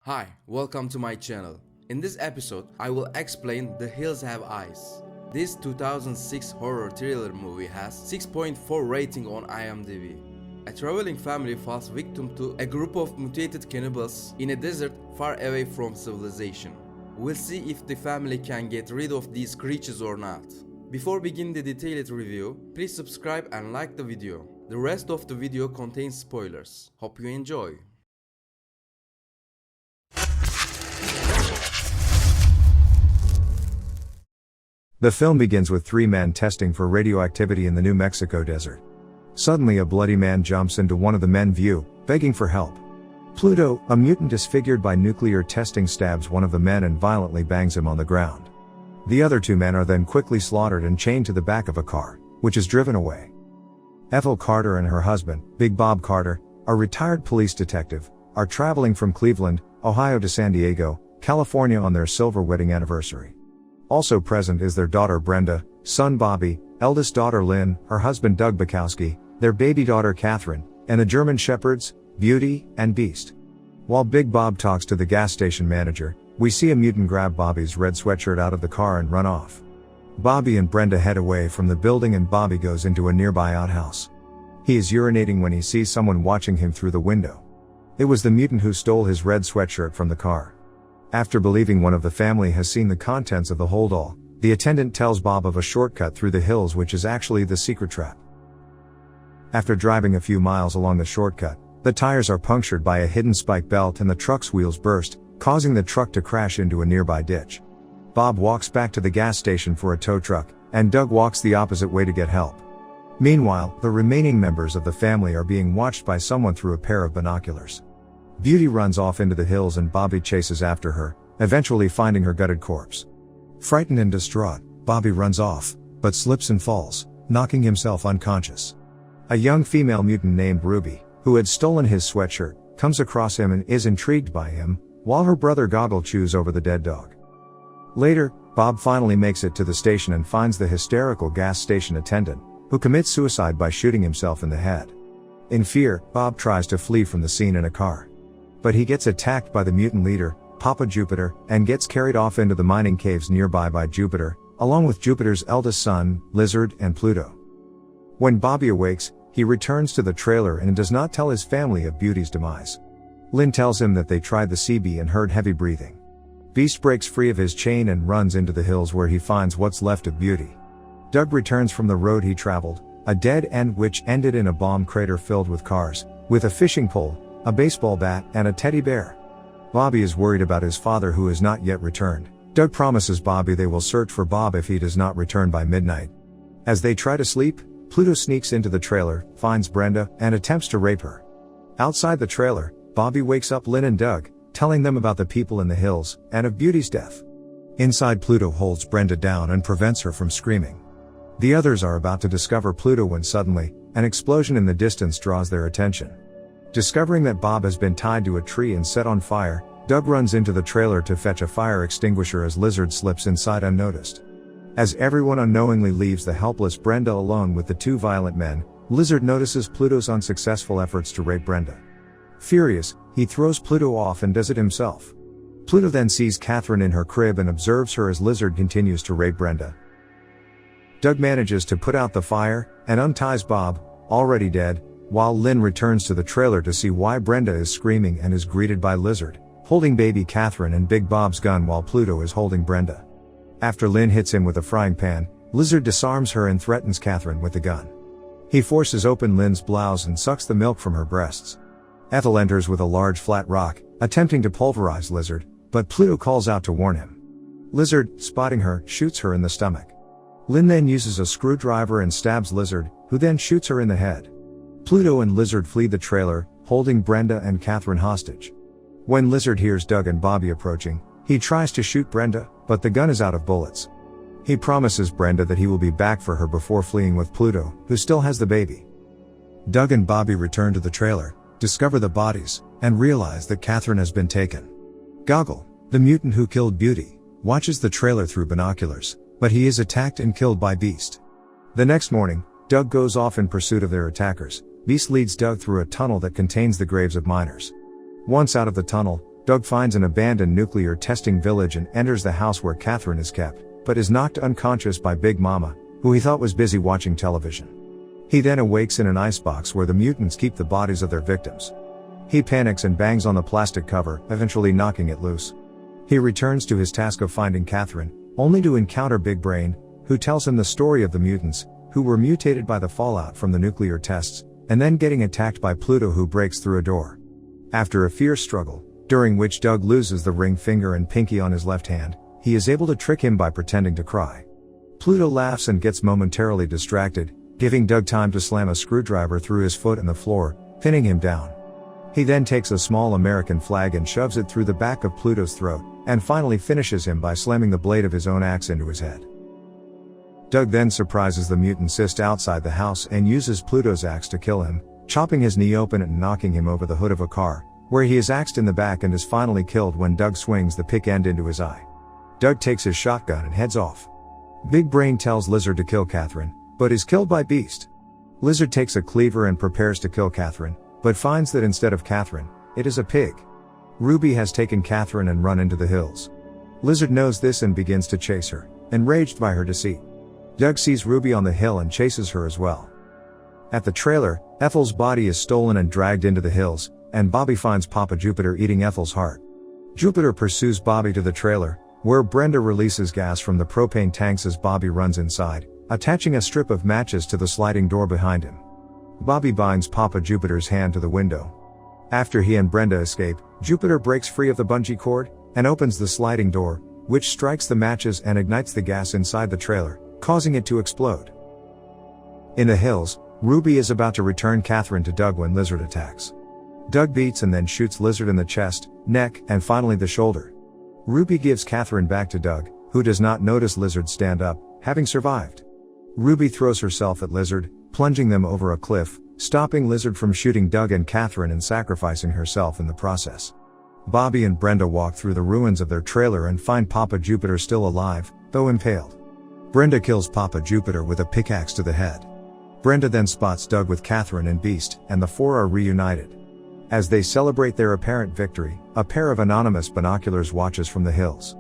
Hi, welcome to my channel. In this episode, I will explain The Hills Have Eyes. This 2006 horror thriller movie has 6.4 rating on IMDb. A traveling family falls victim to a group of mutated cannibals in a desert far away from civilization. We'll see if the family can get rid of these creatures or not. Before beginning the detailed review, please subscribe and like the video. The rest of the video contains spoilers. Hope you enjoy. The film begins with three men testing for radioactivity in the New Mexico desert. Suddenly a bloody man jumps into one of the men's view, begging for help. Pluto, a mutant disfigured by nuclear testing, stabs one of the men and violently bangs him on the ground. The other two men are then quickly slaughtered and chained to the back of a car, which is driven away. Ethel Carter and her husband, Big Bob Carter, a retired police detective, are traveling from Cleveland, Ohio to San Diego, California on their silver wedding anniversary. Also present is their daughter Brenda, son Bobby, eldest daughter Lynn, her husband Doug Bukowski, their baby daughter Catherine, and the German shepherds, Beauty and Beast. While Big Bob talks to the gas station manager, we see a mutant grab Bobby's red sweatshirt out of the car and run off. Bobby and Brenda head away from the building and Bobby goes into a nearby outhouse. He is urinating when he sees someone watching him through the window. It was the mutant who stole his red sweatshirt from the car. After believing one of the family has seen the contents of the holdall, the attendant tells Bob of a shortcut through the hills which is actually the secret trap. After driving a few miles along the shortcut, the tires are punctured by a hidden spike belt and the truck's wheels burst, causing the truck to crash into a nearby ditch. Bob walks back to the gas station for a tow truck, and Doug walks the opposite way to get help. Meanwhile, the remaining members of the family are being watched by someone through a pair of binoculars. Beauty runs off into the hills and Bobby chases after her, eventually finding her gutted corpse. Frightened and distraught, Bobby runs off, but slips and falls, knocking himself unconscious. A young female mutant named Ruby, who had stolen his sweatshirt, comes across him and is intrigued by him, while her brother Goggle chews over the dead dog. Later, Bob finally makes it to the station and finds the hysterical gas station attendant, who commits suicide by shooting himself in the head. In fear, Bob tries to flee from the scene in a car. But he gets attacked by the mutant leader, Papa Jupiter, and gets carried off into the mining caves nearby by Jupiter, along with Jupiter's eldest son, Lizard, and Pluto. When Bobby awakes, he returns to the trailer and does not tell his family of Beauty's demise. Lynn tells him that they tried the CB and heard heavy breathing. Beast breaks free of his chain and runs into the hills where he finds what's left of Beauty. Doug returns from the road he traveled, a dead end which ended in a bomb crater filled with cars, with a fishing pole, a baseball bat, and a teddy bear. Bobby is worried about his father who has not yet returned. Doug promises Bobby they will search for Bob if he does not return by midnight. As they try to sleep, Pluto sneaks into the trailer, finds Brenda, and attempts to rape her. Outside the trailer, Bobby wakes up Lynn and Doug, telling them about the people in the hills, and of Beauty's death. Inside, Pluto holds Brenda down and prevents her from screaming. The others are about to discover Pluto when suddenly, an explosion in the distance draws their attention. Discovering that Bob has been tied to a tree and set on fire, Doug runs into the trailer to fetch a fire extinguisher as Lizard slips inside unnoticed. As everyone unknowingly leaves the helpless Brenda alone with the two violent men, Lizard notices Pluto's unsuccessful efforts to rape Brenda. Furious, he throws Pluto off and does it himself. Pluto then sees Catherine in her crib and observes her as Lizard continues to rape Brenda. Doug manages to put out the fire, and unties Bob, already dead, while Lynn returns to the trailer to see why Brenda is screaming and is greeted by Lizard, holding baby Catherine and Big Bob's gun while Pluto is holding Brenda. After Lynn hits him with a frying pan, Lizard disarms her and threatens Catherine with the gun. He forces open Lynn's blouse and sucks the milk from her breasts. Ethel enters with a large flat rock, attempting to pulverize Lizard, but Pluto calls out to warn him. Lizard, spotting her, shoots her in the stomach. Lynn then uses a screwdriver and stabs Lizard, who then shoots her in the head. Pluto and Lizard flee the trailer, holding Brenda and Catherine hostage. When Lizard hears Doug and Bobby approaching, he tries to shoot Brenda, but the gun is out of bullets. He promises Brenda that he will be back for her before fleeing with Pluto, who still has the baby. Doug and Bobby return to the trailer, discover the bodies, and realize that Catherine has been taken. Goggle, the mutant who killed Beauty, watches the trailer through binoculars, but he is attacked and killed by Beast. The next morning, Doug goes off in pursuit of their attackers. Beast leads Doug through a tunnel that contains the graves of miners. Once out of the tunnel, Doug finds an abandoned nuclear testing village and enters the house where Catherine is kept, but is knocked unconscious by Big Mama, who he thought was busy watching television. He then awakes in an icebox where the mutants keep the bodies of their victims. He panics and bangs on the plastic cover, eventually knocking it loose. He returns to his task of finding Catherine, only to encounter Big Brain, who tells him the story of the mutants, who were mutated by the fallout from the nuclear tests, and then getting attacked by Pluto, who breaks through a door. After a fierce struggle, during which Doug loses the ring finger and pinky on his left hand, he is able to trick him by pretending to cry. Pluto laughs and gets momentarily distracted, giving Doug time to slam a screwdriver through his foot in the floor, pinning him down. He then takes a small American flag and shoves it through the back of Pluto's throat, and finally finishes him by slamming the blade of his own axe into his head. Doug then surprises the mutant cyst outside the house and uses Pluto's axe to kill him, chopping his knee open and knocking him over the hood of a car, where he is axed in the back and is finally killed when Doug swings the pick end into his eye. Doug takes his shotgun and heads off. Big Brain tells Lizard to kill Catherine, but is killed by Beast. Lizard takes a cleaver and prepares to kill Catherine, but finds that instead of Catherine, it is a pig. Ruby has taken Catherine and run into the hills. Lizard knows this and begins to chase her, enraged by her deceit. Doug sees Ruby on the hill and chases her as well. At the trailer, Ethel's body is stolen and dragged into the hills, and Bobby finds Papa Jupiter eating Ethel's heart. Jupiter pursues Bobby to the trailer, where Brenda releases gas from the propane tanks as Bobby runs inside, attaching a strip of matches to the sliding door behind him. Bobby binds Papa Jupiter's hand to the window. After he and Brenda escape, Jupiter breaks free of the bungee cord, and opens the sliding door, which strikes the matches and ignites the gas inside the trailer, causing it to explode. In the hills, Ruby is about to return Catherine to Doug when Lizard attacks. Doug beats and then shoots Lizard in the chest, neck, and finally the shoulder. Ruby gives Catherine back to Doug, who does not notice Lizard stand up, having survived. Ruby throws herself at Lizard, plunging them over a cliff, stopping Lizard from shooting Doug and Catherine and sacrificing herself in the process. Bobby and Brenda walk through the ruins of their trailer and find Papa Jupiter still alive, though impaled. Brenda kills Papa Jupiter with a pickaxe to the head. Brenda then spots Doug with Catherine and Beast, and the four are reunited. As they celebrate their apparent victory, a pair of anonymous binoculars watches from the hills.